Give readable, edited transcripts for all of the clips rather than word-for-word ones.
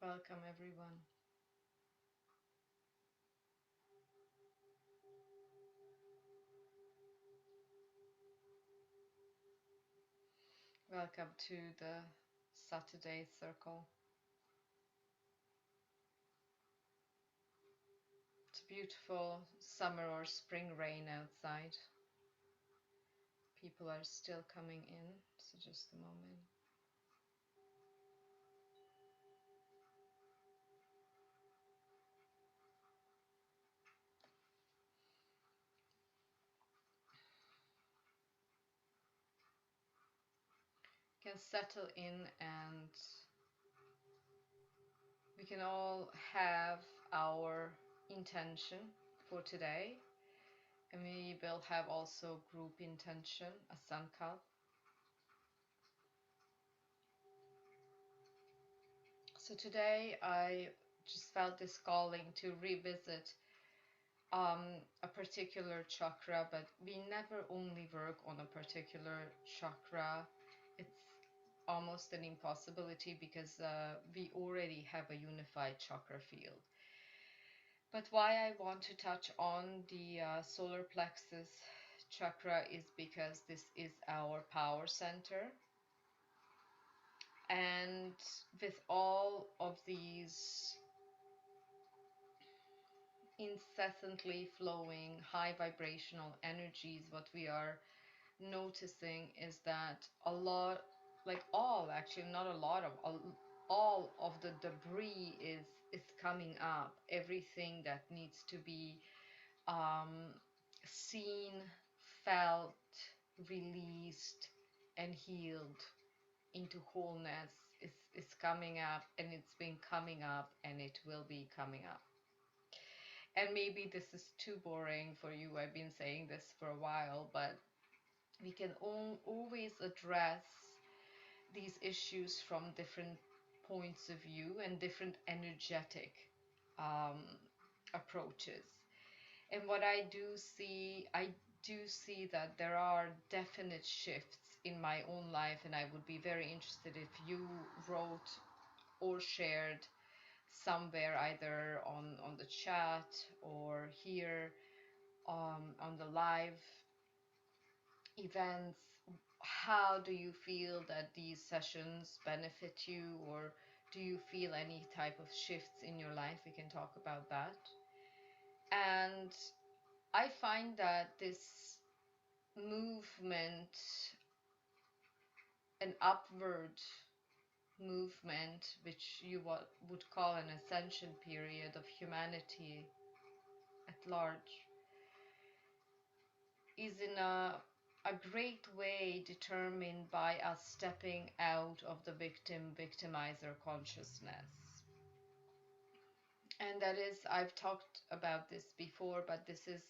Welcome, everyone. Welcome to the Saturday Circle. It's beautiful summer or spring rain outside. People are still coming in, so just a moment. You can settle in and we can all have our intention for today. And we will have also group intention, a sankalp. So today I just felt this calling to revisit a particular chakra, but we never only work on a particular chakra. It's almost an impossibility because we already have a unified chakra field. But why I want to touch on the solar plexus chakra is because this is our power center. And with all of these incessantly flowing high vibrational energies, what we are noticing is that a lot, like all, actually not a lot of, all of the debris is coming up. Everything that needs to be um, seen, felt, released, and healed into wholeness is coming up, and it's been coming up, and it will be coming up. And maybe this is too boring for you. I've been saying this for a while, but we can always address these issues from different points of view and different energetic um, approaches. And what I do see that there are definite shifts in my own life, and I would be very interested if you wrote or shared somewhere, either on the chat or here on the live events. How do you feel that these sessions benefit you, or do you feel any type of shifts in your life? We can talk about that. And I find that this movement, an upward movement, which you would call an ascension period of humanity at large, is in a great way determined by us stepping out of the victimizer consciousness. And that is, I've talked about this before, but this is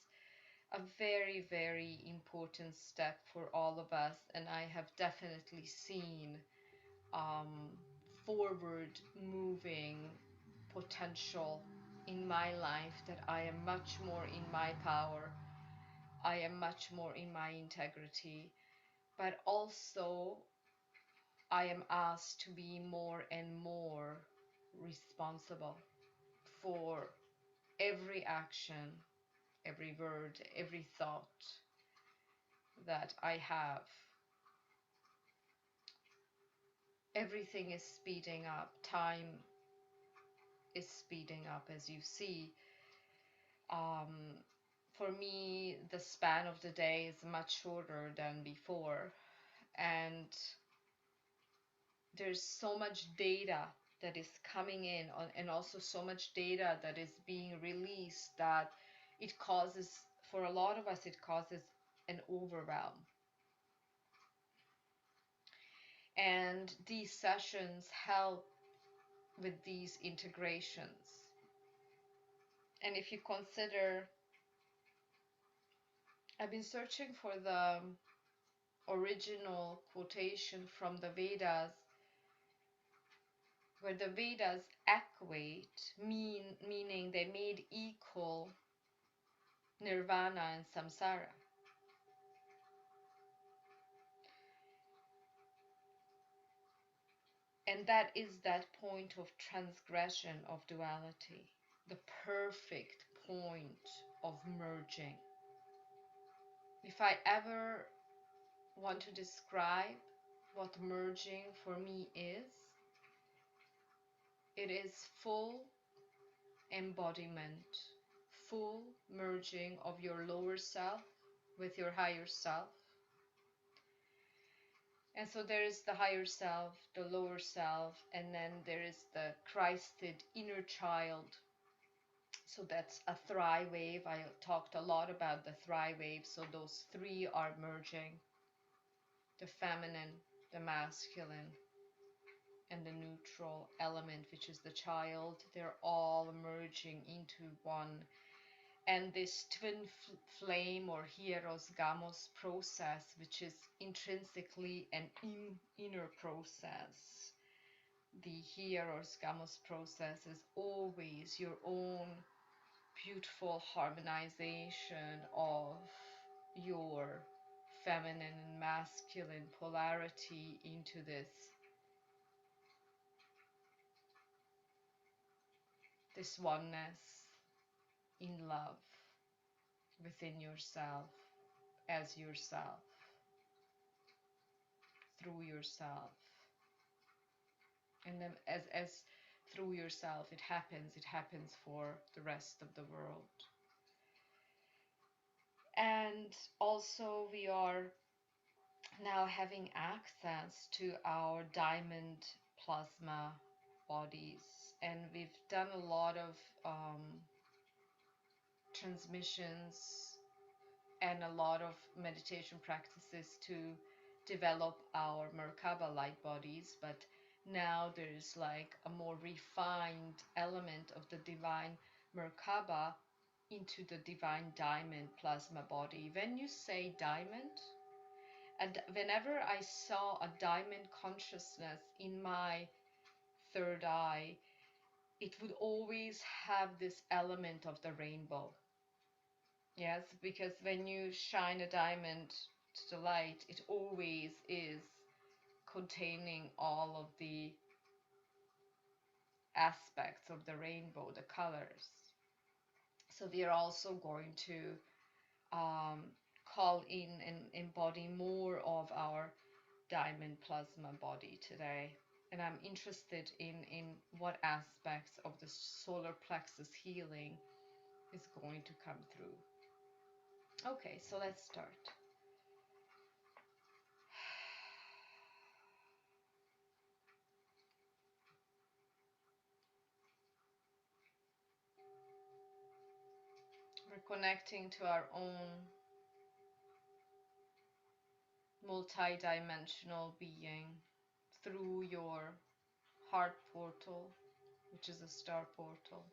a very, very important step for all of us. And I have definitely seen um, forward moving potential in my life, that I am much more in my power. I am much more in my integrity, but also I am asked to be more and more responsible for every action, every word, every thought that I have. Everything is speeding up. Time is speeding up, as you see. For me, the span of the day is much shorter than before, and there's so much data that is coming in and also so much data that is being released that it causes, for a lot of us, it causes an overwhelm. And these sessions help with these integrations. And if you consider, I've been searching for the original quotation from the Vedas, where the Vedas equate, meaning they made equal nirvana and samsara. And that is that point of transgression of duality, the perfect point of merging. If I ever want to describe what merging for me is, it is full embodiment, full merging of your lower self with your higher self. And so there is the higher self, the lower self, and then there is the Christed inner child. So that's a thrive wave. I talked a lot about the thrive wave. So those three are merging: the feminine, the masculine, and the neutral element, which is the child. They're all merging into one. And this twin flame or hieros gamos process, which is intrinsically an inner process. The hieros gamos process is always your own beautiful harmonization of your feminine and masculine polarity into this oneness in love within yourself, as yourself, through yourself. And then as through yourself it happens for the rest of the world. And also we are now having access to our diamond plasma bodies, and we've done a lot of transmissions and a lot of meditation practices to develop our Merkaba light bodies, but now there's like a more refined element of the divine Merkaba into the divine diamond plasma body. When you say diamond, and whenever I saw a diamond consciousness in my third eye, it would always have this element of the rainbow. Yes, because when you shine a diamond to the light, it always is containing all of the aspects of the rainbow, the colors. So we are also going to call in and embody more of our diamond plasma body today. And I'm interested in what aspects of the solar plexus healing is going to come through. Okay, so let's start. We're connecting to our own multi-dimensional being through your heart portal, which is a star portal.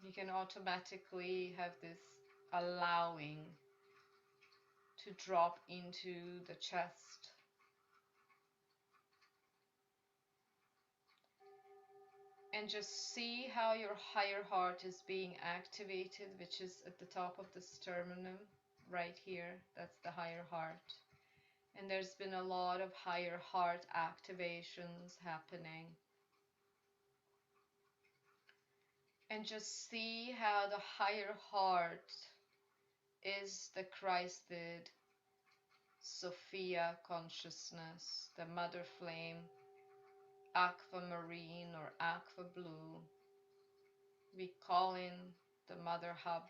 You can automatically have this allowing to drop into the chest. And just see how your higher heart is being activated, which is at the top of the sternum, right here. That's the higher heart. And there's been a lot of higher heart activations happening. And just see how the higher heart is the Christed Sophia consciousness, the mother flame, aquamarine or aqua blue. We call in the mother hub,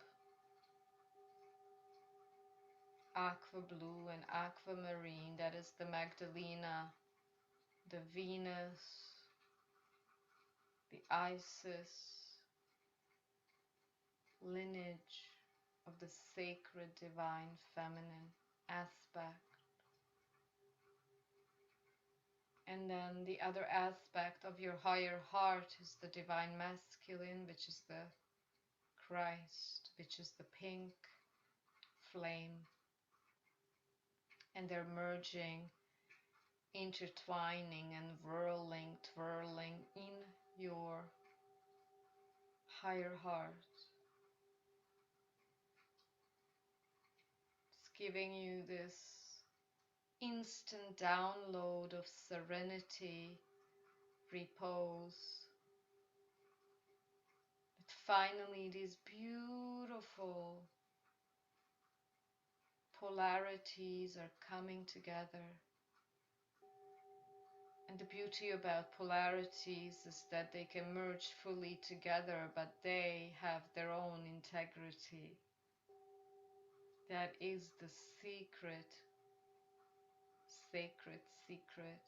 aqua blue and aquamarine. That is the Magdalena, the Venus, the Isis lineage of the sacred divine feminine aspect. And then the other aspect of your higher heart is the divine masculine, which is the Christ, which is the pink flame. And they're merging, intertwining and twirling in your higher heart. It's giving you this instant download of serenity, repose. But finally, these beautiful polarities are coming together. And the beauty about polarities is that they can merge fully together, but they have their own integrity. That is the secret, sacred secret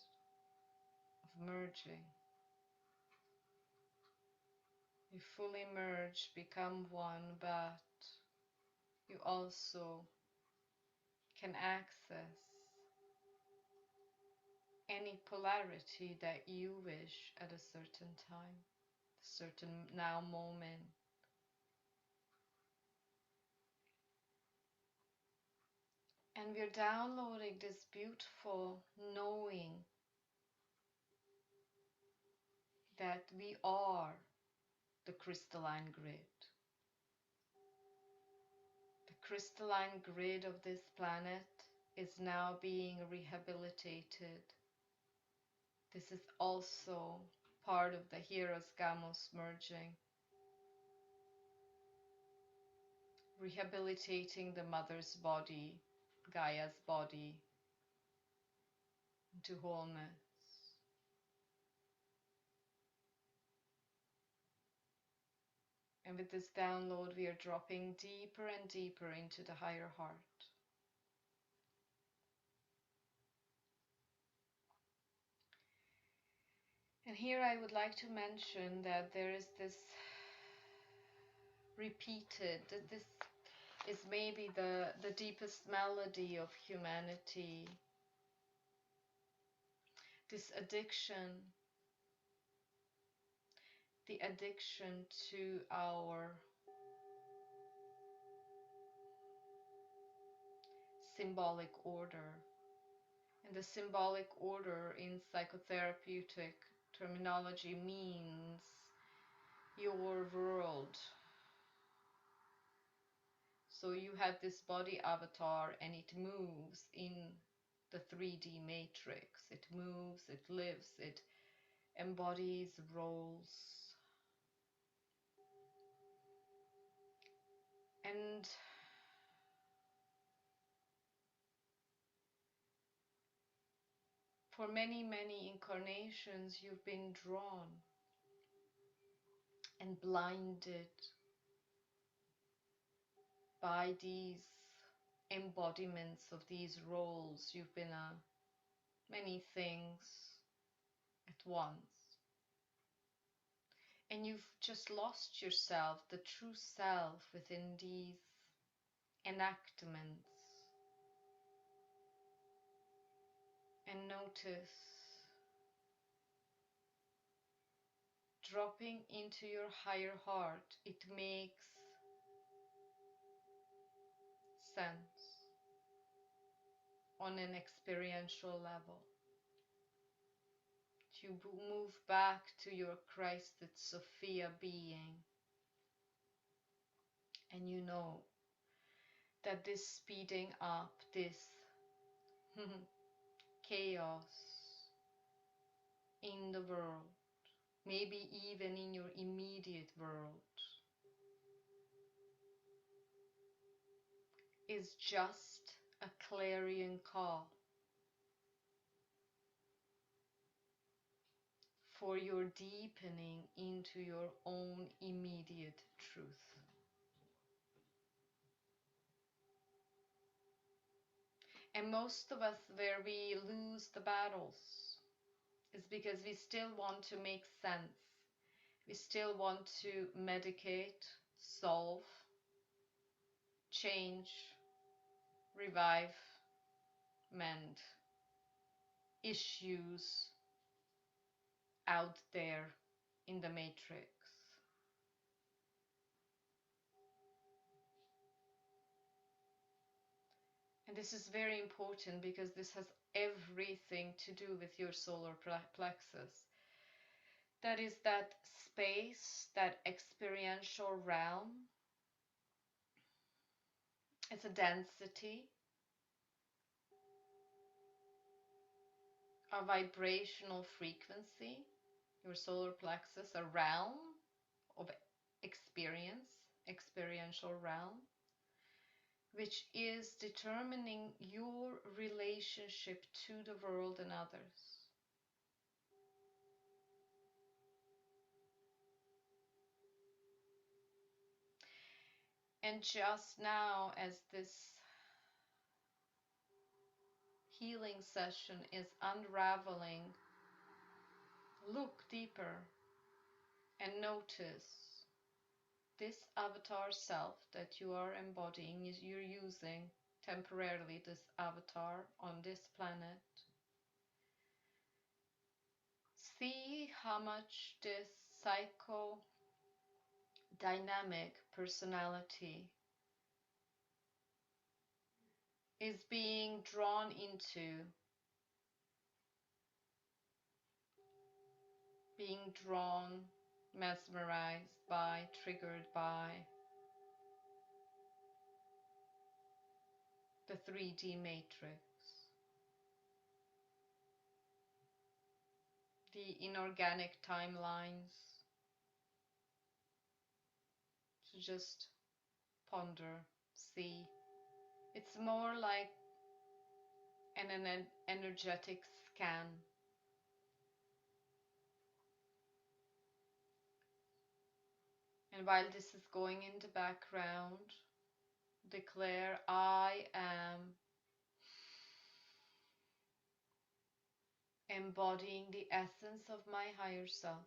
of merging. You fully merge, become one, but you also can access any polarity that you wish at a certain time, a certain now moment. And we're downloading this beautiful knowing that we are the crystalline grid. The crystalline grid of this planet is now being rehabilitated. This is also part of the Heroes Gamos merging, rehabilitating the mother's body, Gaia's body, into wholeness. And with this download, we are dropping deeper and deeper into the higher heart. And here I would like to mention that there is this repeated, that this is maybe the deepest melody of humanity, this addiction, the addiction to our symbolic order. And the symbolic order in psychotherapeutic terminology means your world. So you have this body avatar and it moves in the 3D matrix. It moves, it lives, it embodies roles. And for many, many incarnations, you've been drawn and blinded by these embodiments of these roles. You've been many things at once. And you've just lost yourself, the true self, within these enactments. And notice dropping into your higher heart, it makes sense on an experiential level. To move back to your Christed Sophia being, and you know that this speeding up, this chaos in the world, maybe even in your immediate world, is just a clarion call for your deepening into your own immediate truth. And most of us, where we lose the battles, is because we still want to make sense. We still want to medicate, solve, change, revive, mend issues out there in the matrix. And this is very important because this has everything to do with your solar plexus. That is that space, that experiential realm. It's a density. a vibrational frequency, your solar plexus, a realm of experience, experiential realm, which is determining your relationship to the world and others. And just now, as this healing session is unraveling, look deeper and notice this avatar self that you are embodying, you're using temporarily this avatar on this planet. See how much this psychodynamic personality is being drawn into, being drawn, mesmerized by, triggered by the 3D matrix, the inorganic timelines. So just ponder, see. It's more like an energetic scan. And while this is going in the background, declare, I am embodying the essence of my higher self.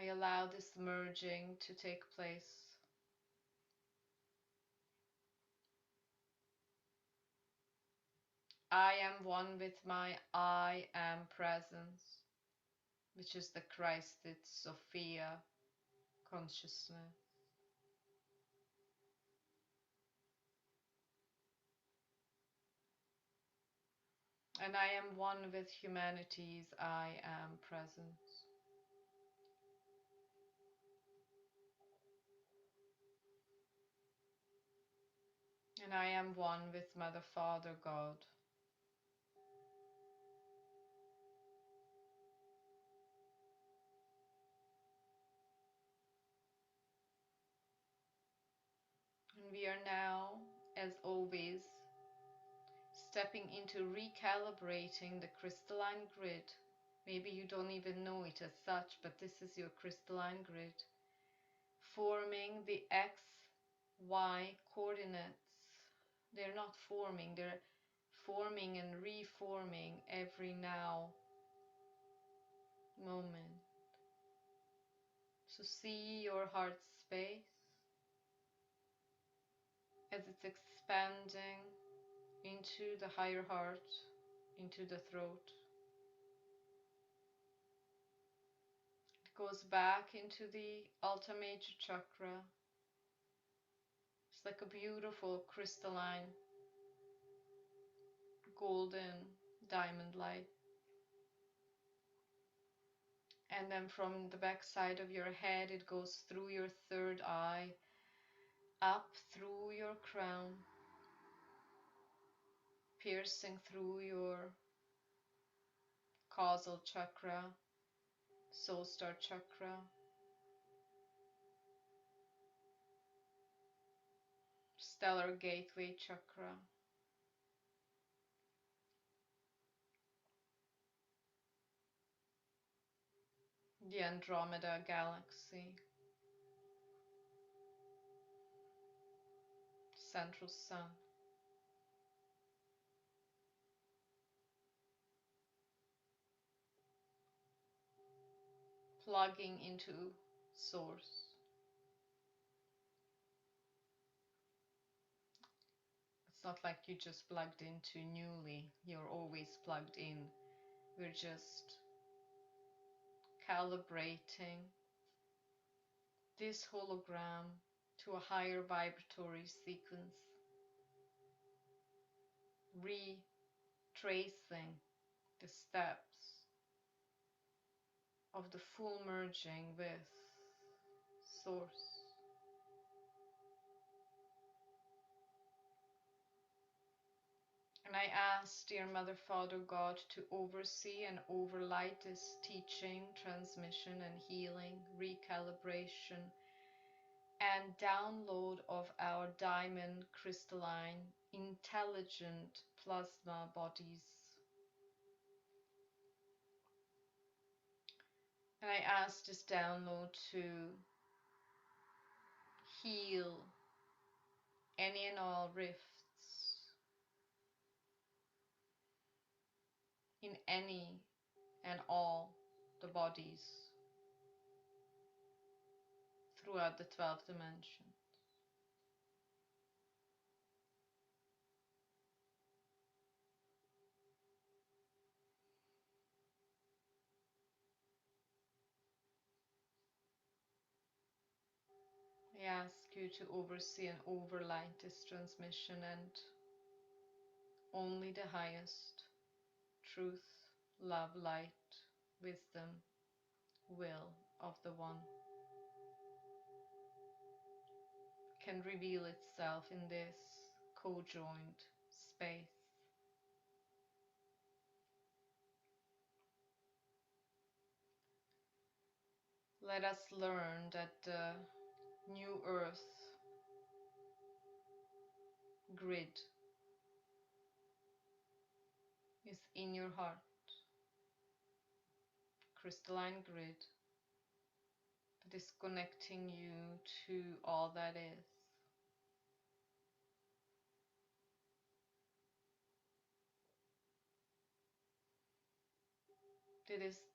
I allow this merging to take place. I am one with my I am presence, which is the Christed Sophia consciousness. And I am one with humanity's I am presence. And I am one with Mother, Father, God. And we are now, as always, stepping into recalibrating the crystalline grid. Maybe you don't even know it as such, but this is your crystalline grid, forming the X, Y coordinates. They're not forming, they're forming and reforming every now moment. So see your heart space as it's expanding into the higher heart, into the throat. It goes back into the Alta Major Chakra. It's like a beautiful crystalline golden diamond light. And then from the back side of your head, it goes through your third eye, up through your crown, piercing through your causal chakra, soul star chakra, stellar gateway chakra, the Andromeda galaxy, central sun, plugging into source. It's not like you just plugged into newly, you're always plugged in. We're just calibrating this hologram to a higher vibratory sequence, retracing the steps of the full merging with Source. And I ask, dear Mother, Father, God, to oversee and overlight this teaching, transmission, and healing, recalibration, and download of our diamond crystalline intelligent plasma bodies. And I ask this download to heal any and all rifts in any and all the bodies throughout the 12th dimension. I ask you to oversee and overlight this transmission, and only the highest truth, love, light, wisdom, will of the One can reveal itself in this co-joined space. Let us learn that the new earth grid is in your heart, crystalline grid that is connecting you to all that is.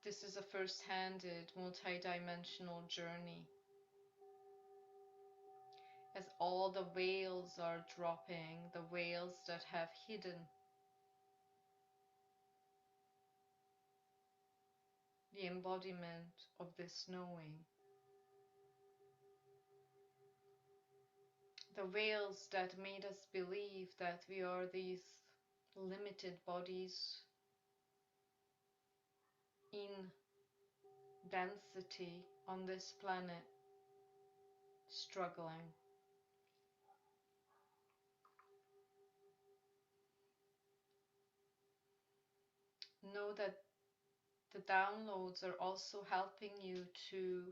This is a first-handed, multi-dimensional journey. As all the veils are dropping, the veils that have hidden the embodiment of this knowing, the veils that made us believe that we are these limited bodies in density on this planet, struggling. Know that the downloads are also helping you to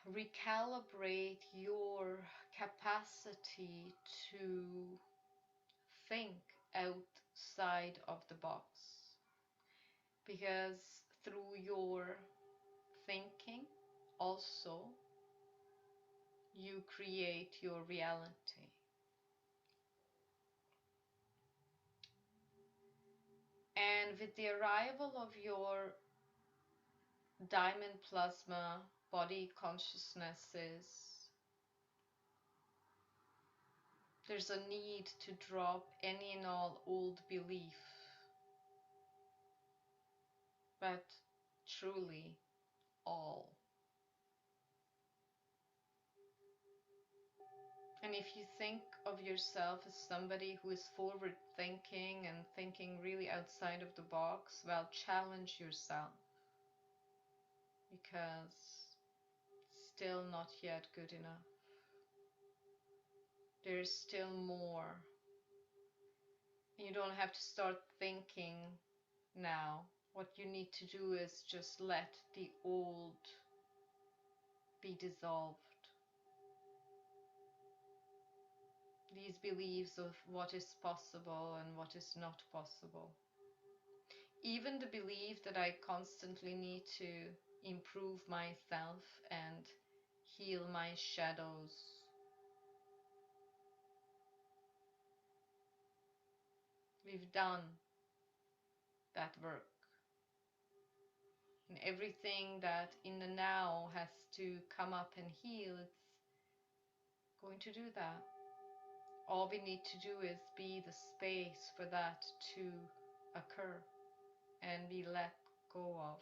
recalibrate your capacity to think outside of the box. Because through your thinking, also, you create your reality. And with the arrival of your diamond plasma body consciousnesses, there's a need to drop any and all old belief, but truly all. And if you think of yourself as somebody who is forward thinking and thinking really outside of the box, well, challenge yourself, because still not yet good enough. There's still more. You don't have to start thinking now. What you need to do is just let the old be dissolved. These beliefs of what is possible and what is not possible. Even the belief that I constantly need to improve myself and heal my shadows. We've done that work. And everything that in the now has to come up and heal, it's going to do that. All we need to do is be the space for that to occur and be let go of.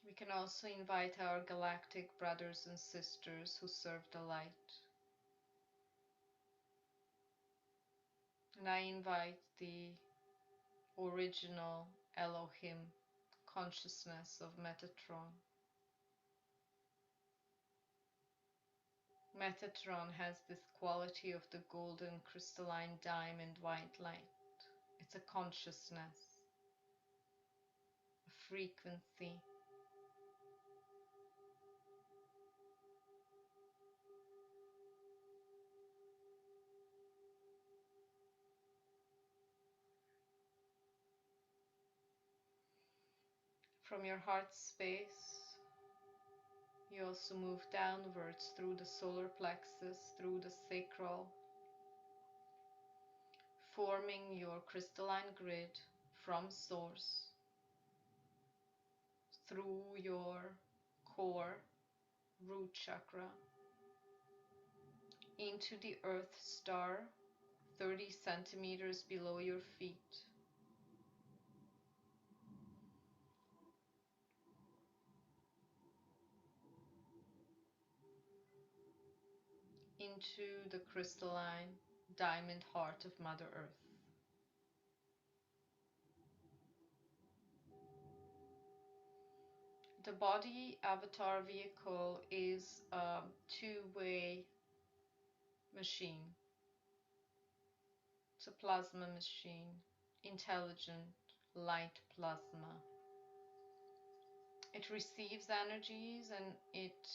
We can also invite our galactic brothers and sisters who serve the light. And I invite the original Elohim consciousness of Metatron Metatron has this quality of the golden crystalline diamond white light. It's a consciousness, a frequency. From your heart space, you also move downwards through the solar plexus, through the sacral, forming your crystalline grid from source, through your core, root chakra, into the earth star, 30 centimeters below your feet. Into the crystalline diamond heart of Mother Earth. The body avatar vehicle is a two-way machine. It's a plasma machine, intelligent light plasma. It receives energies and it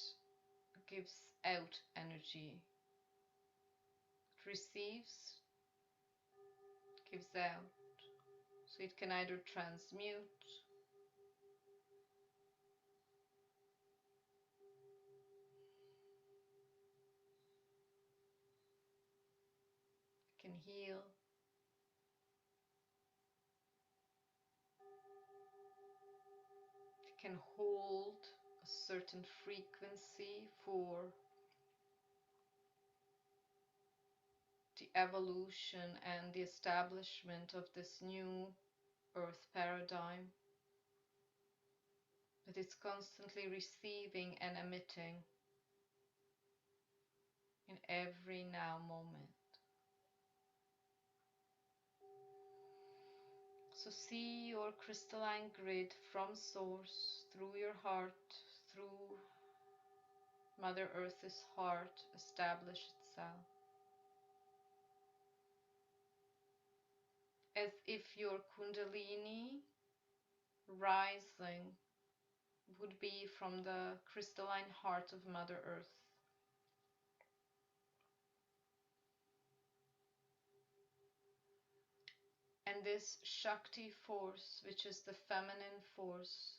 gives out energy. It receives, gives out. So it can either transmute, can heal, it can hold a certain frequency for the evolution and the establishment of this new earth paradigm. But it's constantly receiving and emitting in every now moment. So see your crystalline grid from source, through your heart, through Mother Earth's heart, establish itself. As if your Kundalini rising would be from the crystalline heart of Mother Earth. And this Shakti force, which is the feminine force,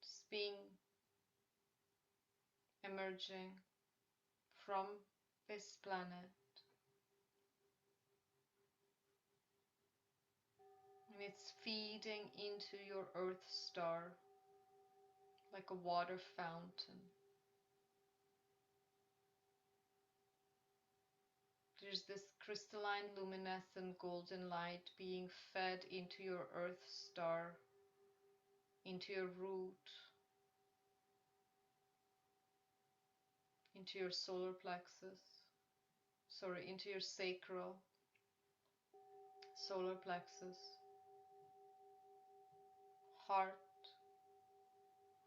is being emerging from this planet. And it's feeding into your Earth star like a water fountain. There's this crystalline, luminescent golden light being fed into your Earth star, into your root, into your solar plexus, into your sacral, solar plexus, heart,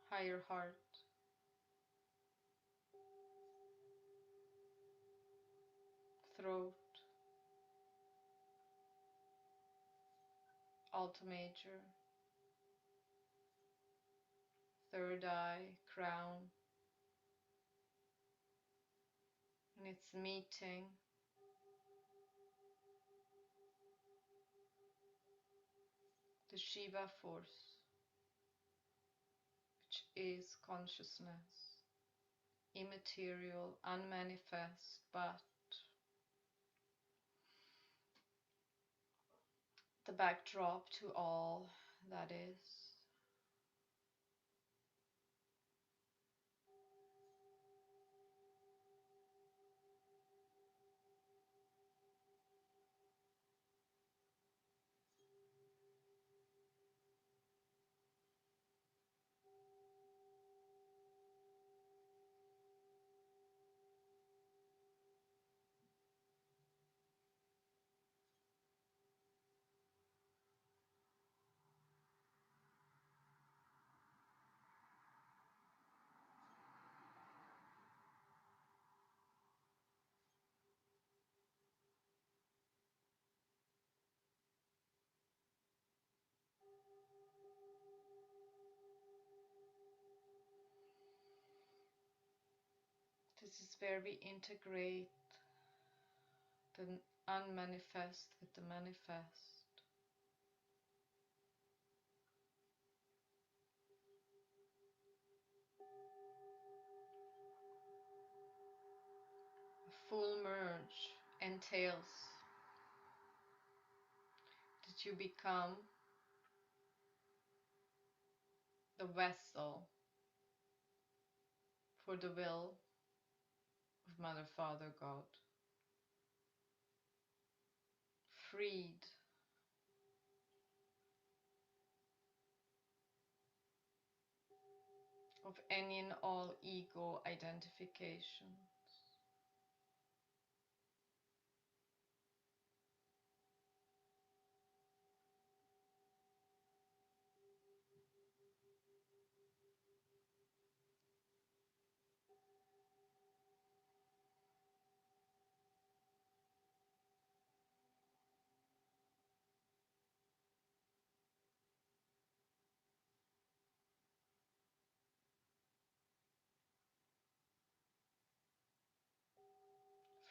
higher heart, throat, alto major, third eye, crown, and it's meeting the Shiva force, which is consciousness, immaterial, unmanifest, but the backdrop to all that is. This is where we integrate the unmanifest with the manifest. A full merge entails that you become the vessel for the will of Mother, Father, God. Freed of any and all ego identification.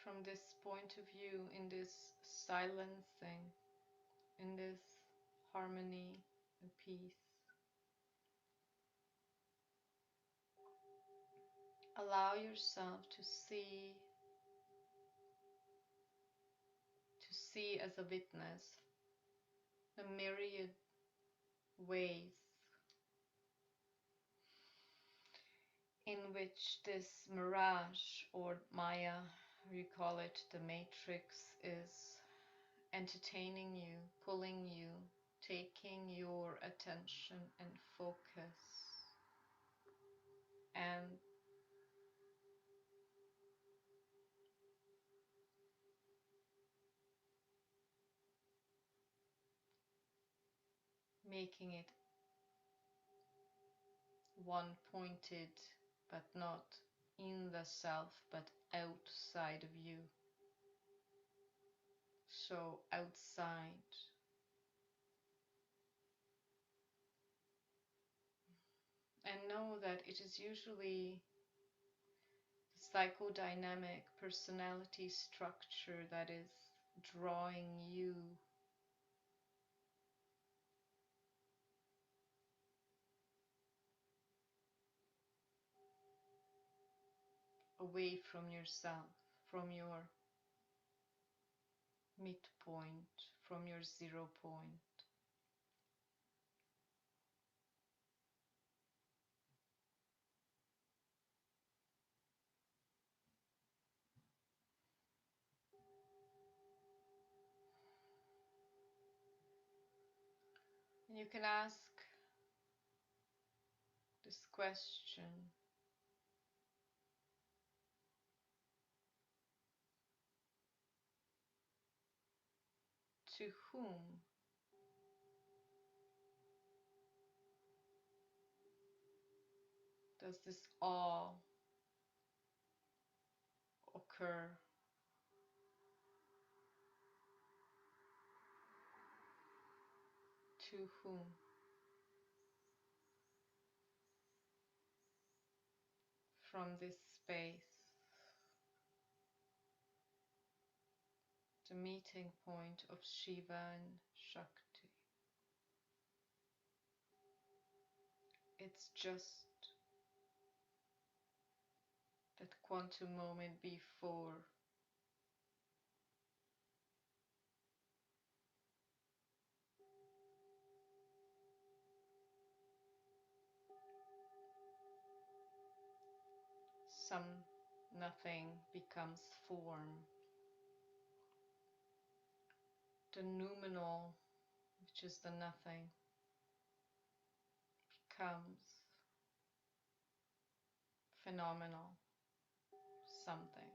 From this point of view, in this silencing, in this harmony and peace, allow yourself to see as a witness the myriad ways in which this mirage or Maya, we call it the matrix, is entertaining you, pulling you, taking your attention and focus, and making it one pointed, but not in the self, but outside of you. So outside. And know that it is usually the psychodynamic personality structure that is drawing you away from yourself, from your midpoint, from your 0 point. And you can ask this question: to whom does this all occur? To whom? From this space, the meeting point of Shiva and Shakti. It's just that quantum moment before some nothing becomes form. The noumenal, which is the nothing, becomes phenomenal, something.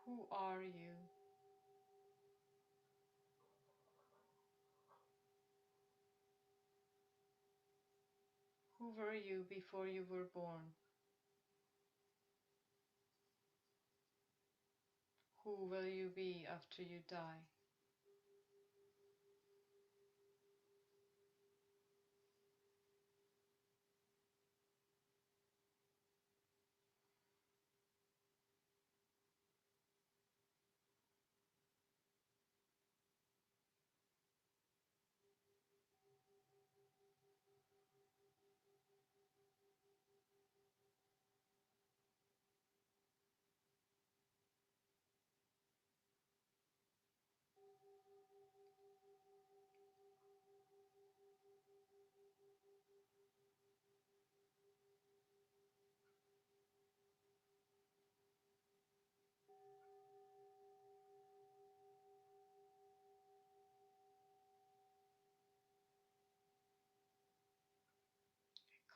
Who are you? Who were you before you were born? Who will you be after you die?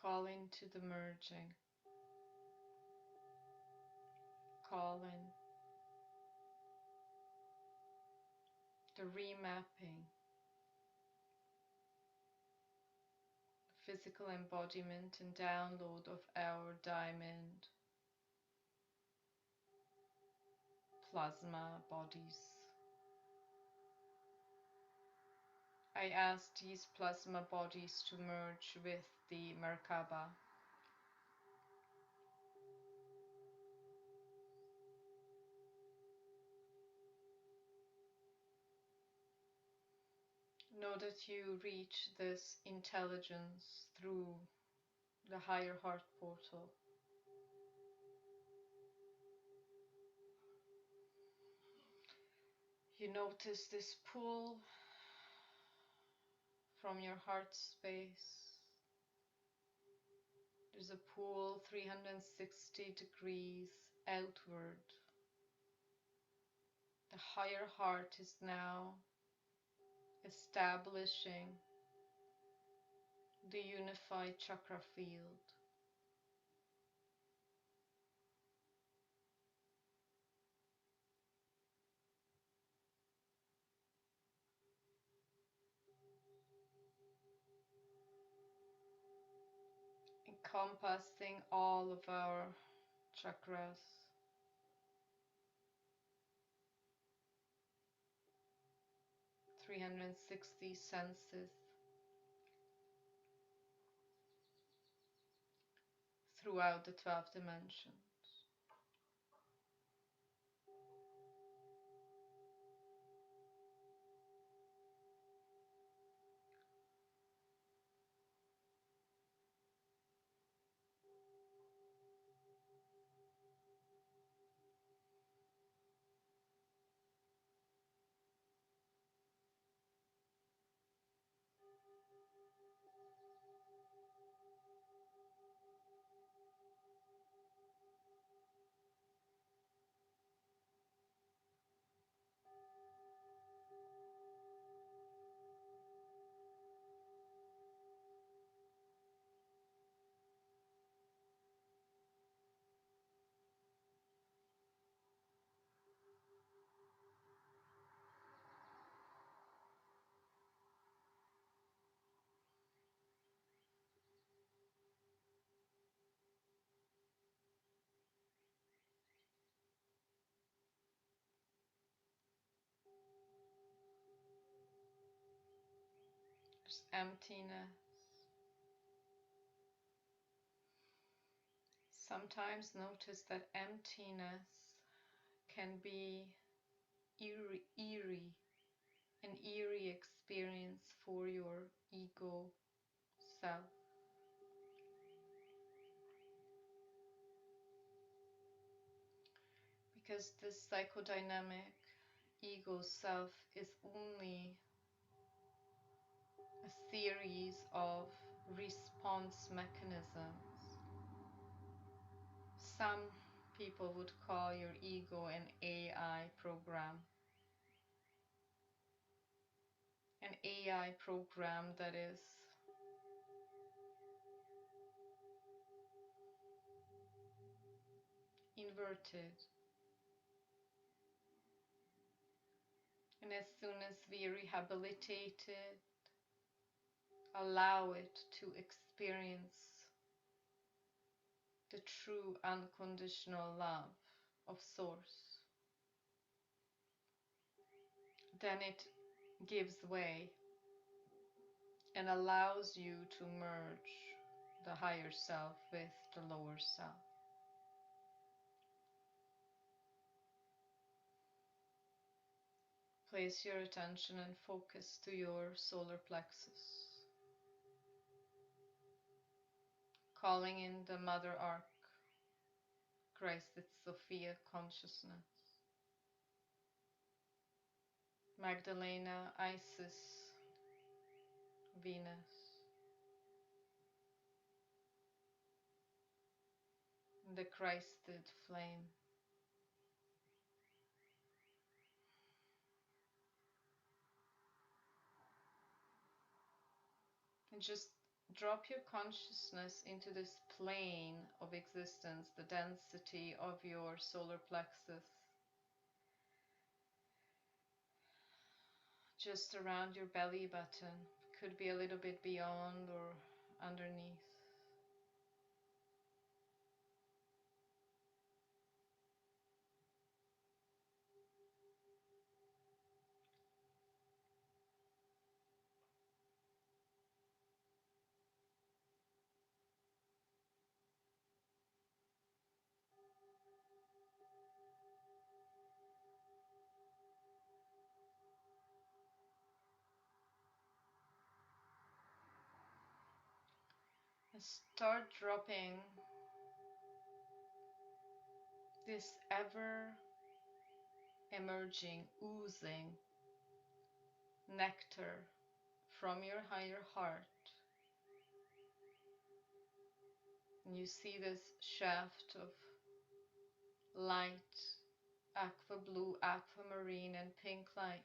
Call into the merging. Call in the remapping, physical embodiment and download of our diamond plasma bodies. I ask these plasma bodies to merge with the Merkaba. Know that you reach this intelligence through the higher heart portal. You notice this pull from your heart space. There's a pull 360 degrees outward. The higher heart is now establishing the unified chakra field. Encompassing all of our chakras, 360 senses throughout the 12 dimensions. There's emptiness. Sometimes notice that emptiness can be eerie, an eerie experience for your ego self. Because this psychodynamic ego self is only a series of response mechanisms. Some people would call your ego an AI program. An AI program that is inverted. And as soon as we rehabilitate it, allow it to experience the true unconditional love of Source, then it gives way and allows you to merge the higher self with the lower self. Place your attention and focus to your solar plexus, calling in the Mother Arc, Christ its Sophia consciousness, Magdalena, Isis, Venus, the Christed flame. And just drop your consciousness into this plane of existence, the density of your solar plexus, just around your belly button. Could be a little bit beyond or underneath. And start dropping this ever emerging, oozing nectar from your higher heart. And you see this shaft of light, aqua blue, aquamarine, and pink light.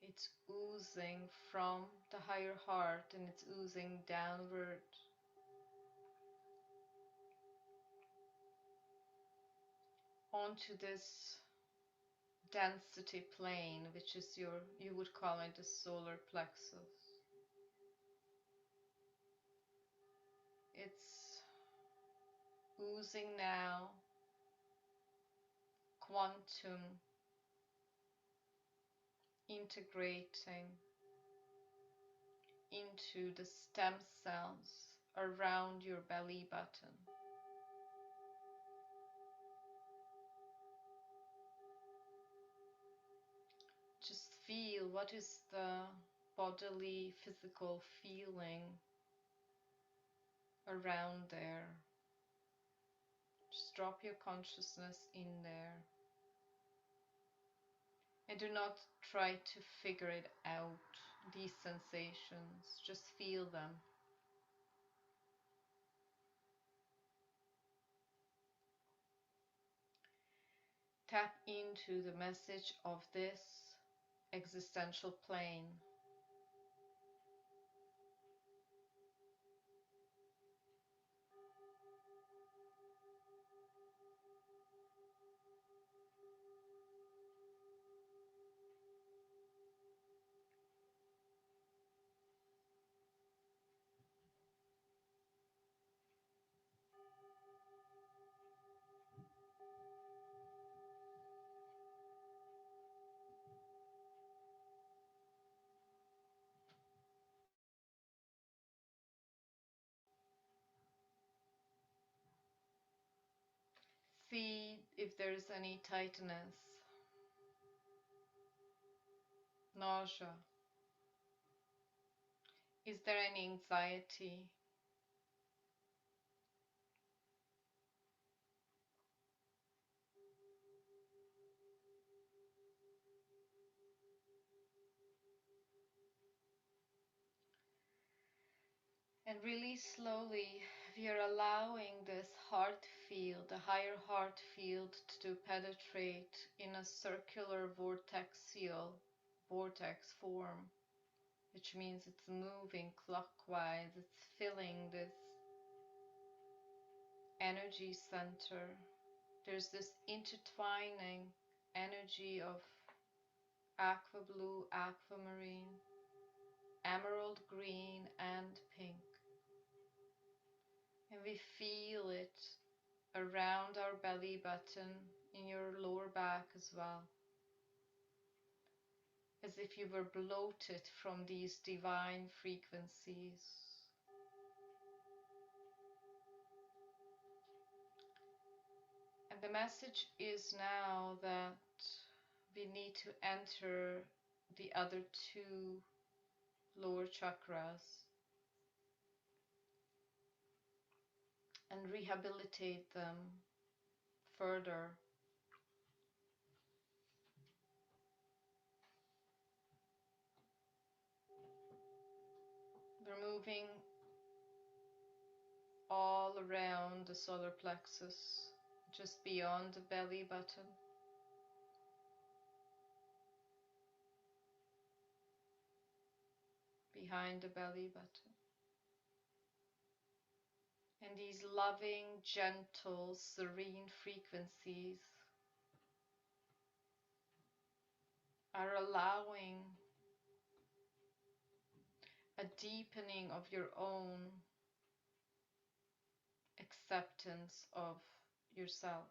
It's oozing from the higher heart and it's oozing downward onto this density plane, which is your, you would call it the solar plexus. It's oozing now quantum, integrating into the stem cells around your belly button. Just feel what is the bodily, physical feeling around there. Just drop your consciousness in there. And do not try to figure it out, these sensations. Just feel them. Tap into the message of this existential plane. See if there is any tightness, nausea. Is there any anxiety? And really slowly, we are allowing this heart field, the higher heart field, to penetrate in a circular vortex form, which means it's moving clockwise, it's filling this energy center. There's this intertwining energy of aqua blue, aquamarine, emerald green, and pink. And we feel it around our belly button, in your lower back as well, as if you were bloated from these divine frequencies. And the message is now that we need to enter the other two lower chakras and rehabilitate them further. We're moving all around the solar plexus, just beyond the belly button. Behind the belly button. And these loving, gentle, serene frequencies are allowing a deepening of your own acceptance of yourself,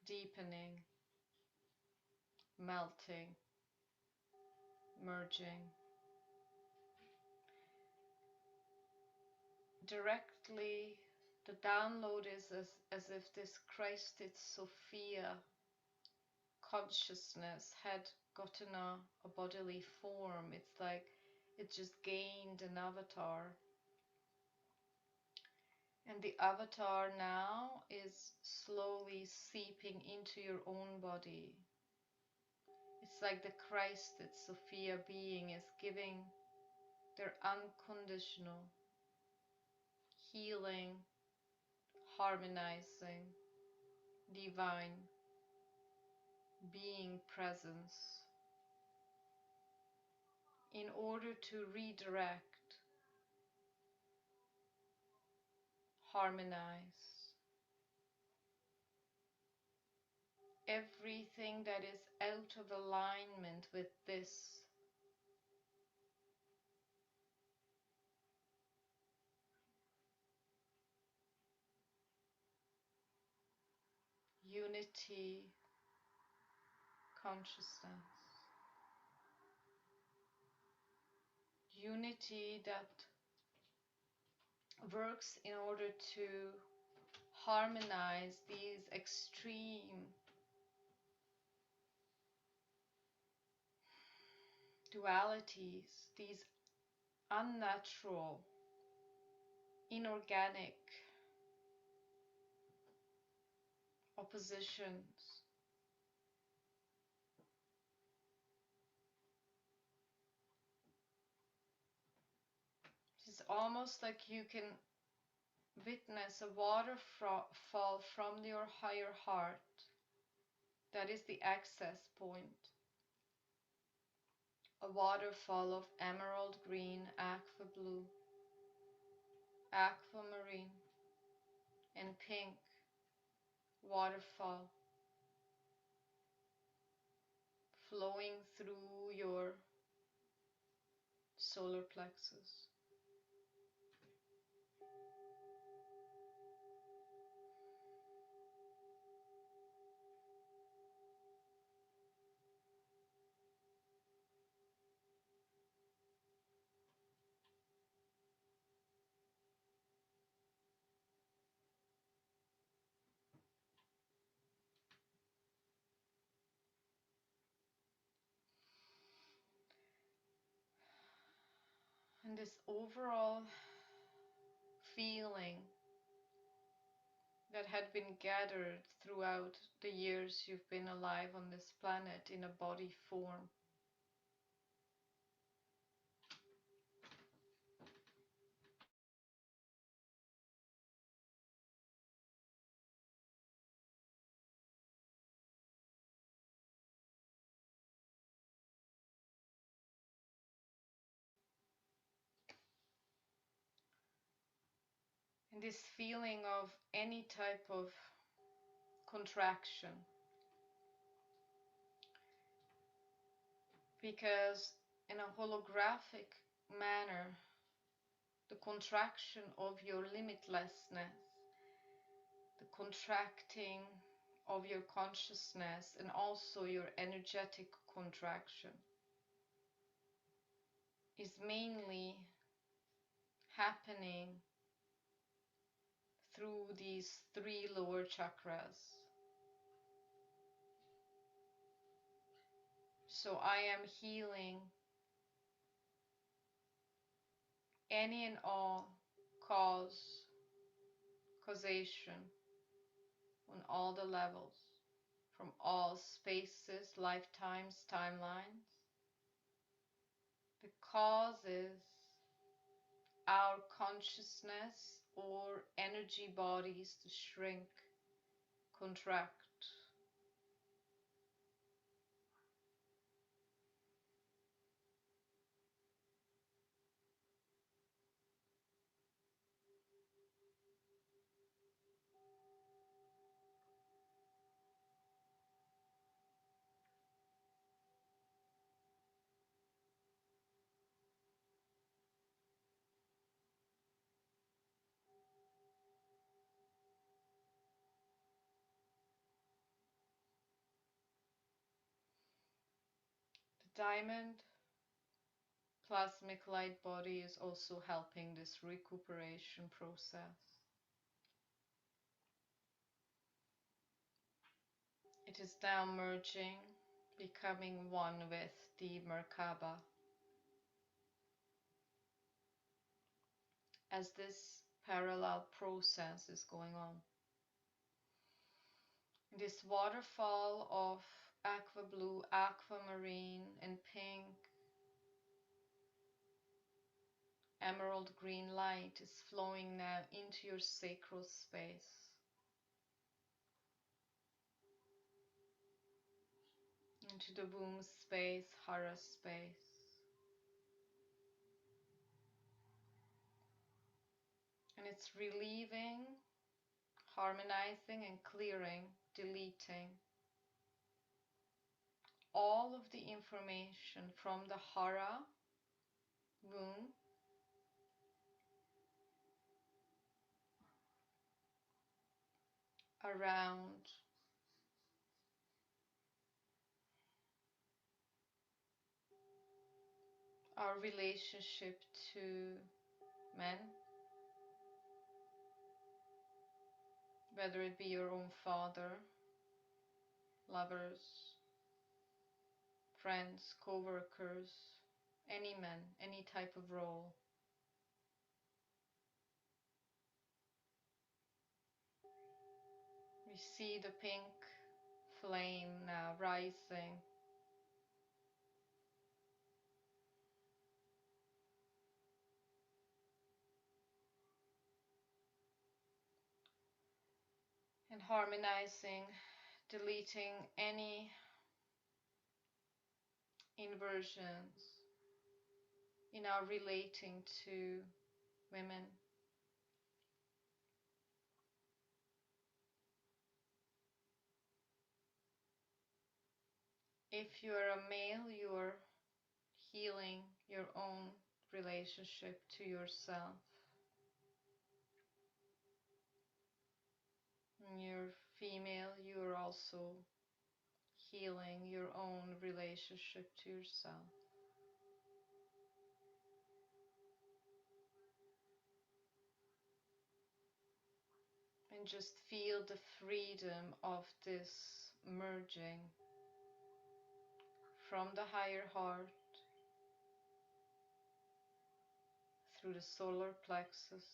deepening, melting, merging. Directly, the download is as if this Christed Sophia consciousness had gotten a bodily form. It's like it just gained an avatar. And the avatar now is slowly seeping into your own body. It's like the Christed Sophia being is giving their unconditional healing, harmonizing, divine being presence in order to redirect, harmonize everything that is out of alignment with this unity consciousness. Unity that works in order to harmonize these extreme dualities, these unnatural, inorganic oppositions. It's almost like you can witness a waterfall from your higher heart. That is the access point. A waterfall of emerald green, aqua blue, aquamarine, and pink waterfall flowing through your solar plexus. And this overall feeling that had been gathered throughout the years you've been alive on this planet in a body form. And this feeling of any type of contraction. Because in a holographic manner, the contraction of your limitlessness, the contracting of your consciousness, and also your energetic contraction is mainly happening through these three lower chakras. So I am healing any and all causation on all the levels, from all spaces, lifetimes, timelines. The cause is our consciousness or energy bodies to shrink, contract. Diamond plasmic light body is also helping this recuperation process. It is now merging, becoming one with the Merkaba. As this parallel process is going on, this waterfall of aqua blue, aquamarine, and pink, emerald green light is flowing now into your sacral space, into the womb space, hara space. And it's relieving, harmonizing, and clearing, deleting all of the information from the hara womb around our relationship to men, whether it be your own father, lovers, friends, co-workers, any men, any type of role. We see the pink flame now rising, and harmonizing, deleting any inversions in our relating to women. If you're a male, you're healing your own relationship to yourself. And you're female, you're also healing your own relationship to yourself. And just feel the freedom of this merging from the higher heart through the solar plexus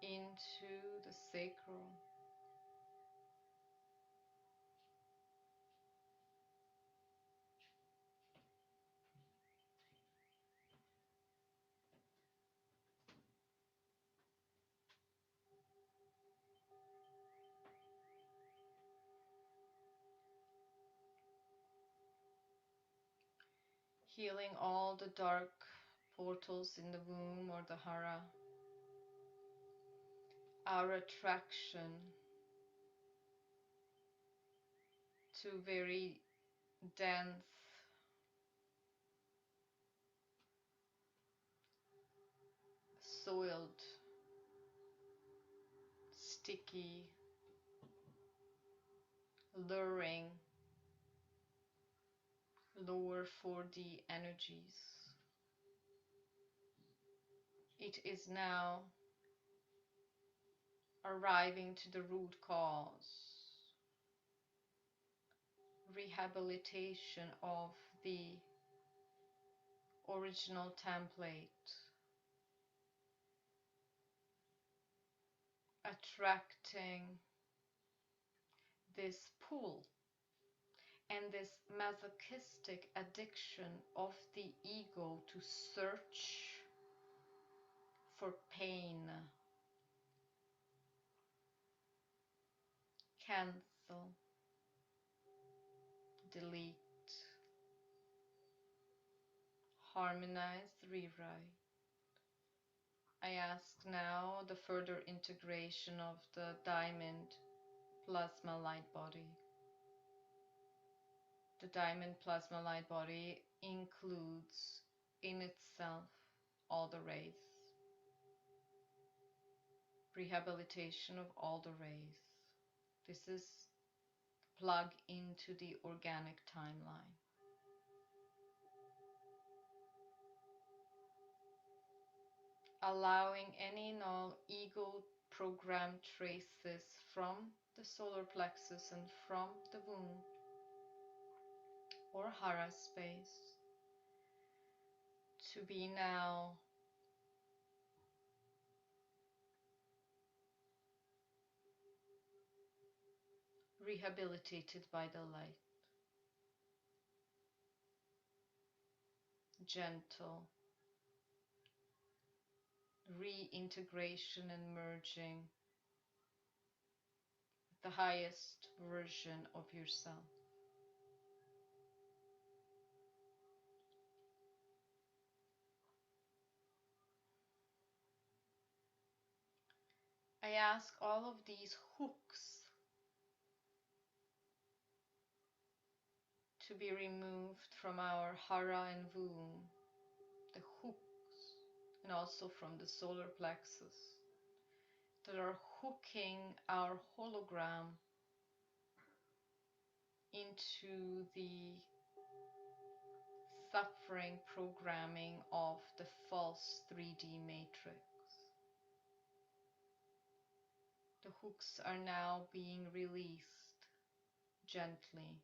into the sacral. Healing all the dark portals in the womb or the hara. Our attraction to very dense, soiled, sticky, luring, lower 4D energies. It is now arriving to the root cause, rehabilitation of the original template, attracting this pull and this masochistic addiction of the ego to search for pain, cancel, delete, harmonize, rewrite. I ask now the further integration of the diamond plasma light body. The diamond plasma light body includes in itself all the rays, rehabilitation of all the rays. This is plug into the organic timeline. Allowing any and all ego program traces from the solar plexus and from the womb or hara space to be now rehabilitated by the light, gentle reintegration and merging with the highest version of yourself. I ask all of these hooks to be removed from our hara and womb, the hooks, and also from the solar plexus that are hooking our hologram into the suffering programming of the false 3D matrix. The hooks are now being released gently.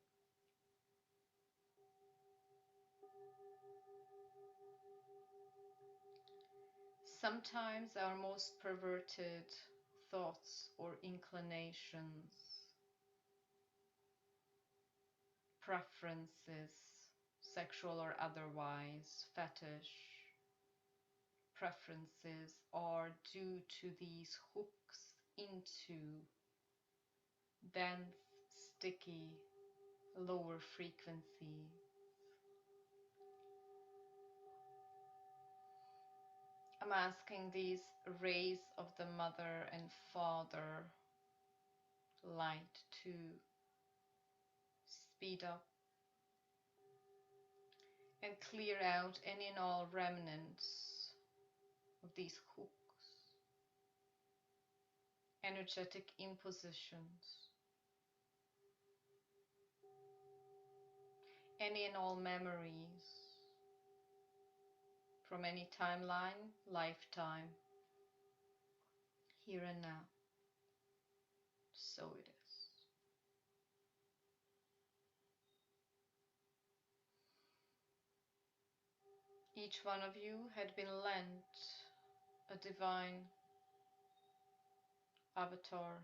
Sometimes our most perverted thoughts or inclinations, preferences, sexual or otherwise, fetish preferences are due to these hooks into dense, sticky, lower frequency. I'm asking these rays of the mother and father light to speed up and clear out any and all remnants of these hooks, energetic impositions, any and all memories from any timeline, lifetime, here and now. So it is. Each one of you had been lent a divine avatar,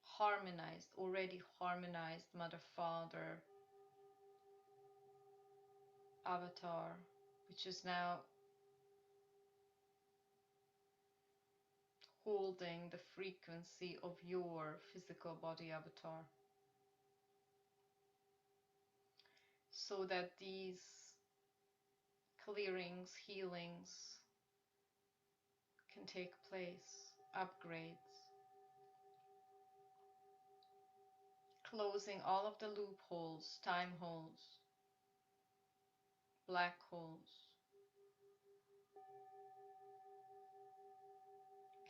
harmonized, already harmonized mother father avatar, which is now holding the frequency of your physical body avatar, so that these clearings, healings can take place, upgrades, closing all of the loopholes, time holes, black holes,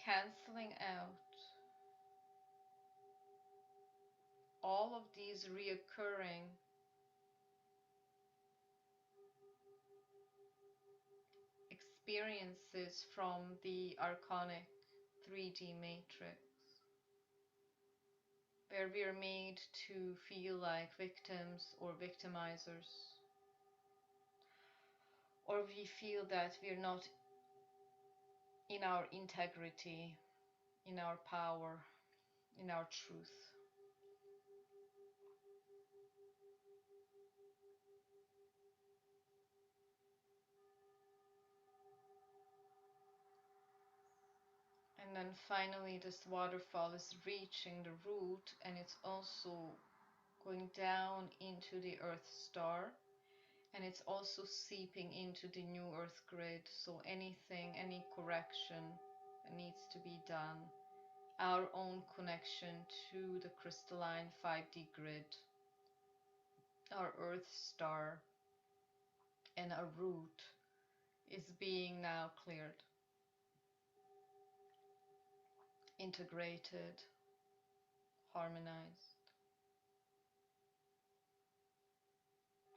canceling out all of these reoccurring experiences from the archonic 3D matrix, where we are made to feel like victims or victimizers, or we feel that we are not in our integrity, in our power, in our truth. And then finally, this waterfall is reaching the root, and it's also going down into the Earth star, and it's also seeping into the new Earth grid. So anything, any correction that needs to be done, our own connection to the crystalline 5D grid, our Earth star, and our root is being now cleared, integrated, harmonized.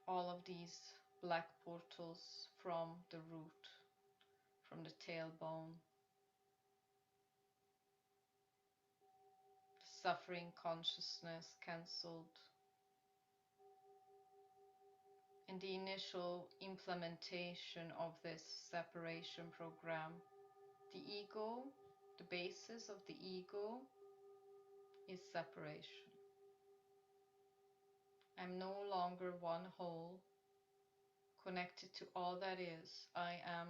all of these black portals from the root, from the tailbone, the suffering consciousness cancelled, in the initial implementation of this separation program. The ego, the basis of the ego is separation. I'm no longer one whole, connected to all that is. I am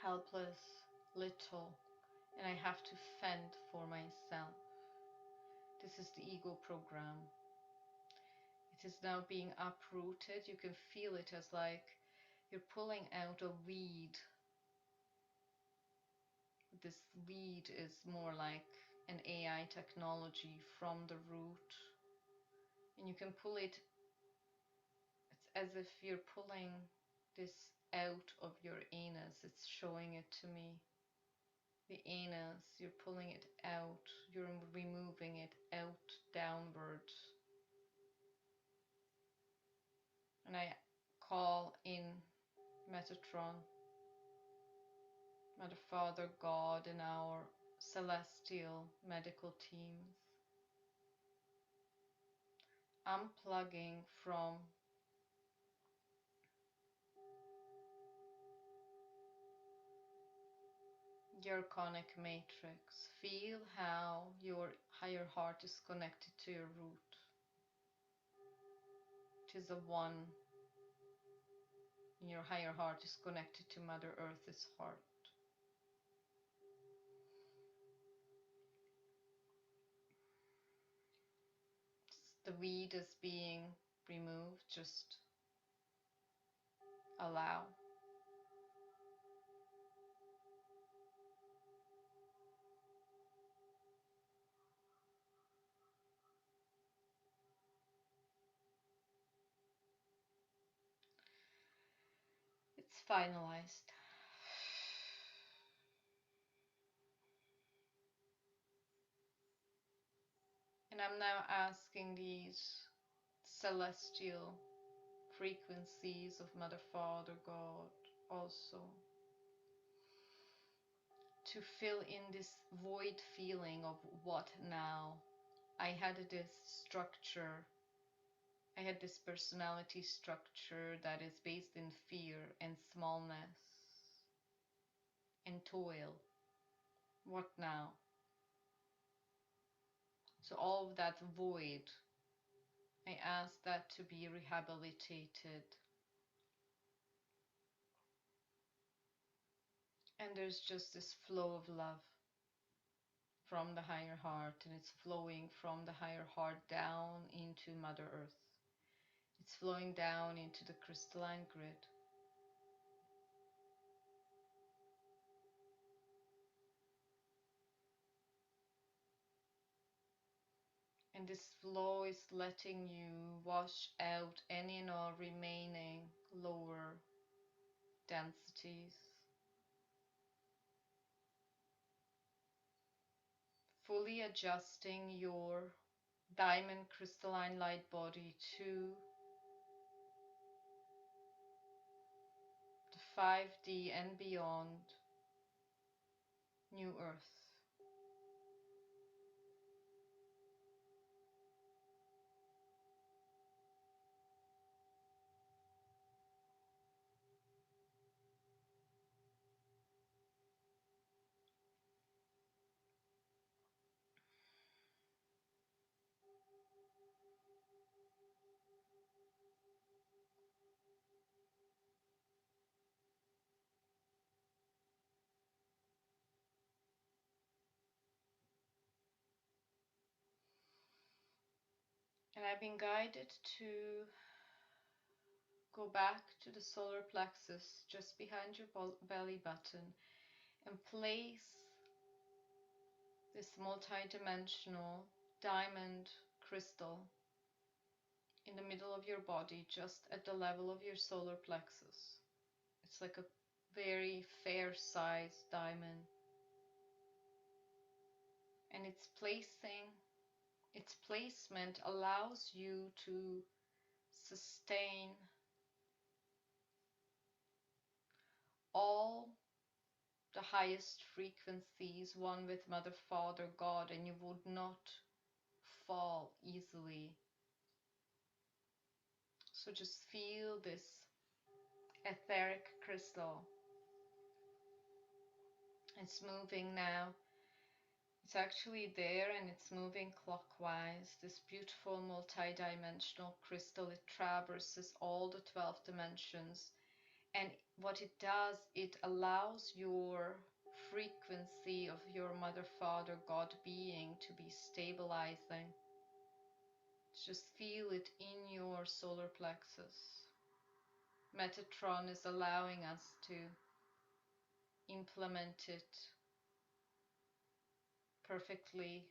helpless, little, and I have to fend for myself. This is the ego program. It is now being uprooted. You can feel it as like you're pulling out a weed. This weed is more like an AI technology from the root, and you can pull it. It's as if you're pulling this out of your anus. It's showing it to me. The anus, you're pulling it out, you're removing it out, downward. And I call in Metatron, Mother, Father, God, and our celestial medical teams, unplugging from your conic matrix. Feel how your higher heart is connected to your root. It is a one. Your higher heart is connected to Mother Earth's heart. The weed is being removed. Just allow. It's finalized. And I'm now asking these celestial frequencies of Mother, Father, God also to fill in this void feeling of what now. I had this structure, I had this personality structure that is based in fear and smallness and toil. What now? So all of that void, I ask that to be rehabilitated. And there's just this flow of love from the higher heart, and it's flowing from the higher heart down into Mother Earth. It's flowing down into the crystalline grid. And this flow is letting you wash out any and all remaining lower densities, fully adjusting your diamond crystalline light body to the 5D and beyond New Earth. And I've been guided to go back to the solar plexus just behind your belly button and place this multi-dimensional diamond crystal in the middle of your body, just at the level of your solar plexus. It's like a very fair sized diamond, and its placement allows you to sustain all the highest frequencies, one with Mother, Father, God, and you would not fall easily. So just feel this etheric crystal. It's moving now. It's actually there and it's moving clockwise. This beautiful multi-dimensional crystal, it traverses all the 12 dimensions. And what it does, it allows your frequency of your Mother, Father, God being to be stabilizing. Just feel it in your solar plexus. Metatron is allowing us to implement it perfectly.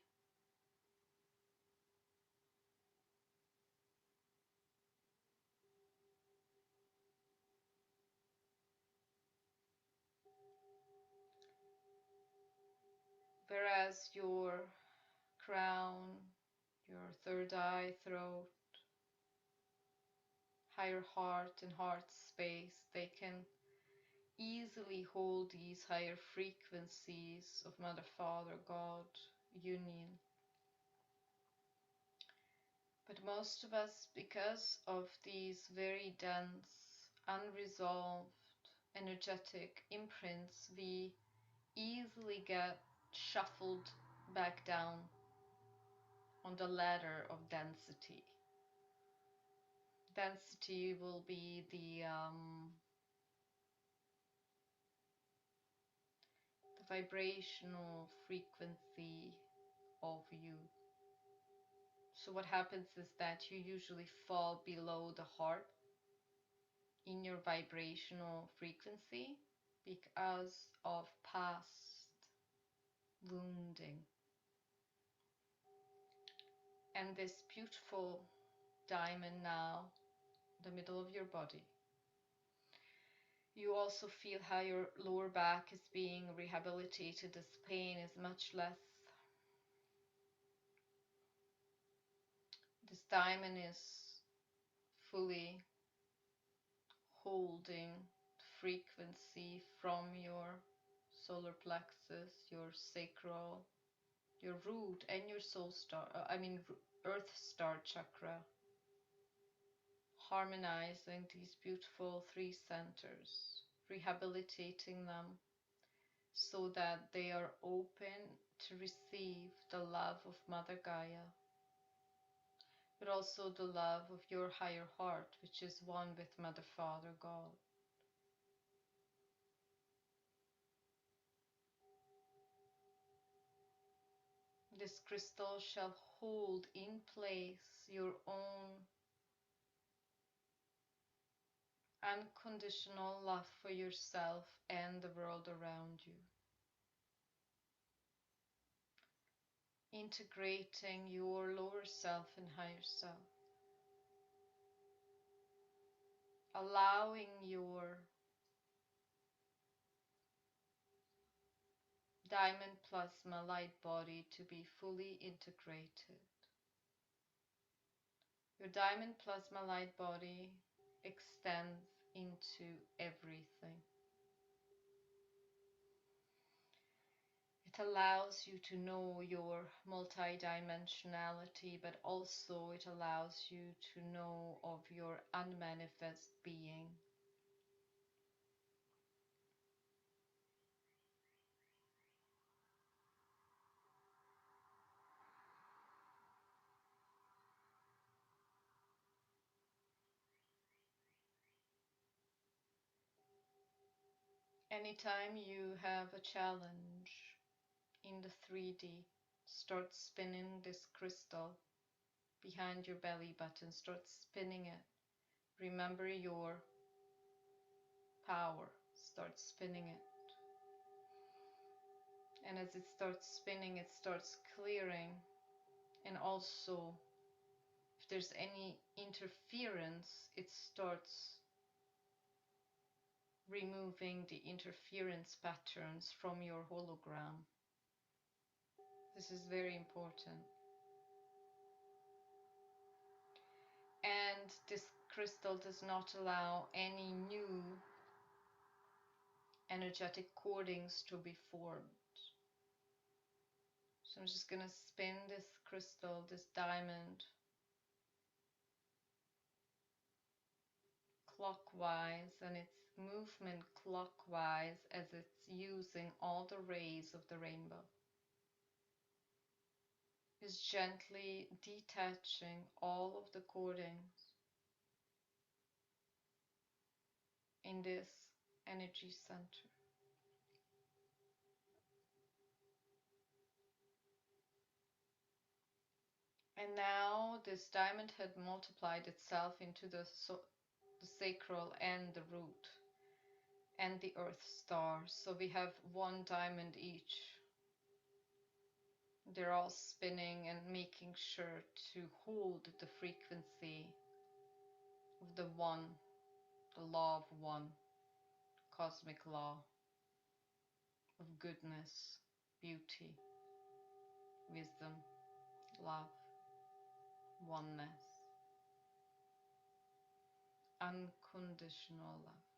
Whereas your crown, your third eye, throat, higher heart and heart space, they can easily hold these higher frequencies of Mother, Father, God, union. But most of us, because of these very dense, unresolved, energetic imprints, we easily get shuffled back down on the ladder of density. Density will be the vibrational frequency of you. So what happens is that you usually fall below the heart in your vibrational frequency because of past wounding. And this beautiful diamond now, the middle of your body, you also feel how your lower back is being rehabilitated. This pain is much less. This diamond is fully holding frequency from your solar plexus, your sacral, your root, and your soul star, earth star chakra, harmonizing these beautiful three centers, rehabilitating them so that they are open to receive the love of Mother Gaia, but also the love of your higher heart, which is one with Mother, Father, God. This crystal shall hold in place your own unconditional love for yourself and the world around you, integrating your lower self and higher self, allowing your diamond plasma light body to be fully integrated. Your diamond plasma light body extends into everything. It allows you to know your multidimensionality, but also it allows you to know of your unmanifest being. Anytime you have a challenge in the 3D, start spinning this crystal behind your belly button. Start spinning it. Remember your power. Start spinning it. And as it starts spinning, it starts clearing. And also, if there's any interference, it starts removing the interference patterns from your hologram. This is very important. And this crystal does not allow any new energetic cordings to be formed. So I'm just going to spin this crystal, this diamond, clockwise, and its movement clockwise as it's using all the rays of the rainbow is gently detaching all of the cordings in this energy center. And now this diamond had multiplied itself into the sacral and the root and the earth star. So we have one diamond each. They're all spinning and making sure to hold the frequency of the one, the law of one, cosmic law of goodness, beauty, wisdom, love, oneness, unconditional love.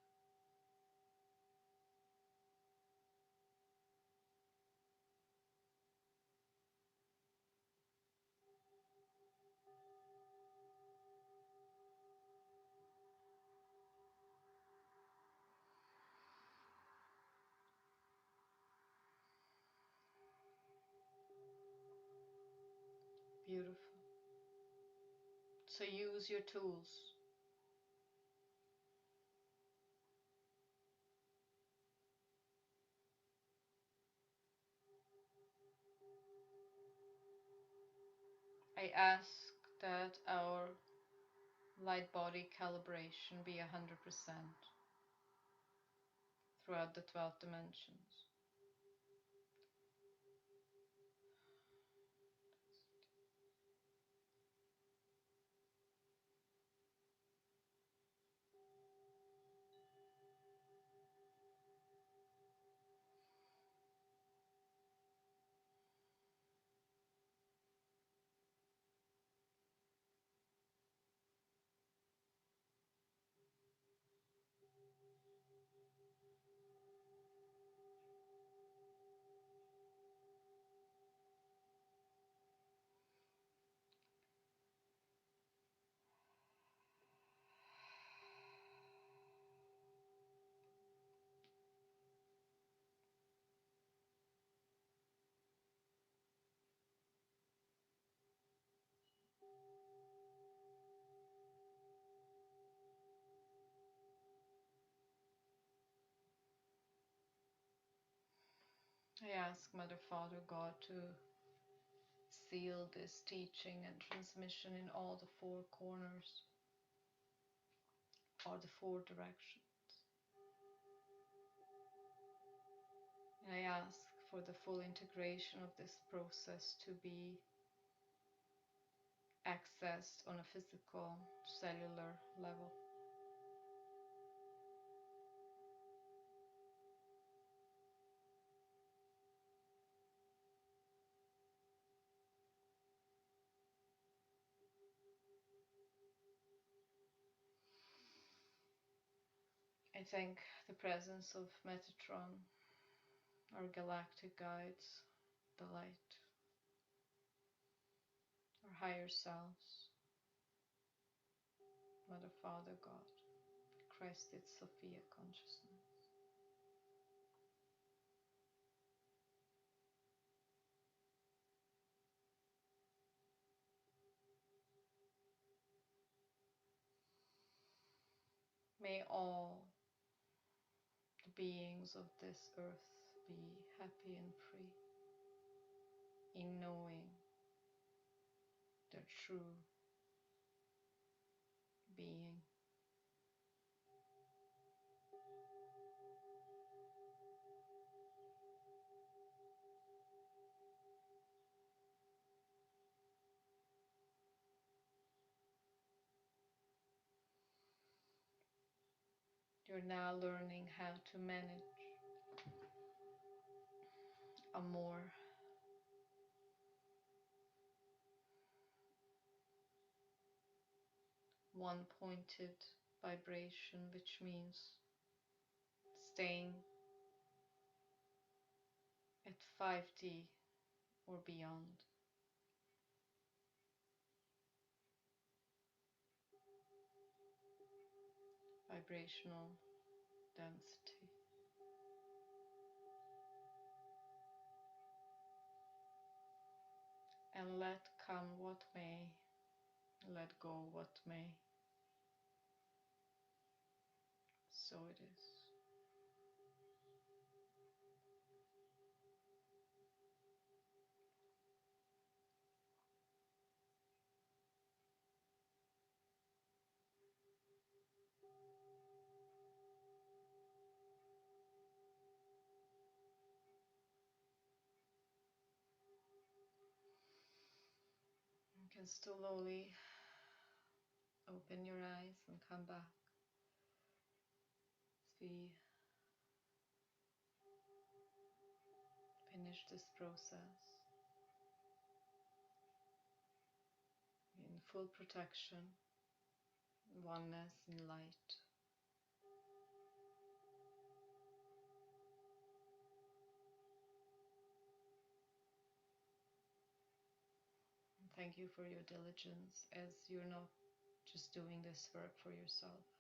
Beautiful. So use your tools. I ask that our light body calibration be 100% throughout the 12 dimensions. I ask Mother, Father, God to seal this teaching and transmission in all the four corners or the four directions. And I ask for the full integration of this process to be accessed on a physical, cellular level. I thank the presence of Metatron, our galactic guides, the light, our higher selves, Mother, Father, God, Christ, its Sophia consciousness. May all the beings of this earth be happy and free in knowing their true being. You're now learning how to manage a more one pointed vibration, which means staying at 5D or beyond. Vibrational density. And let come what may, let go what may. So it is. You can slowly open your eyes and come back as we finish this process in full protection, oneness in light. And thank you for your diligence, as you're not just doing this work for yourself.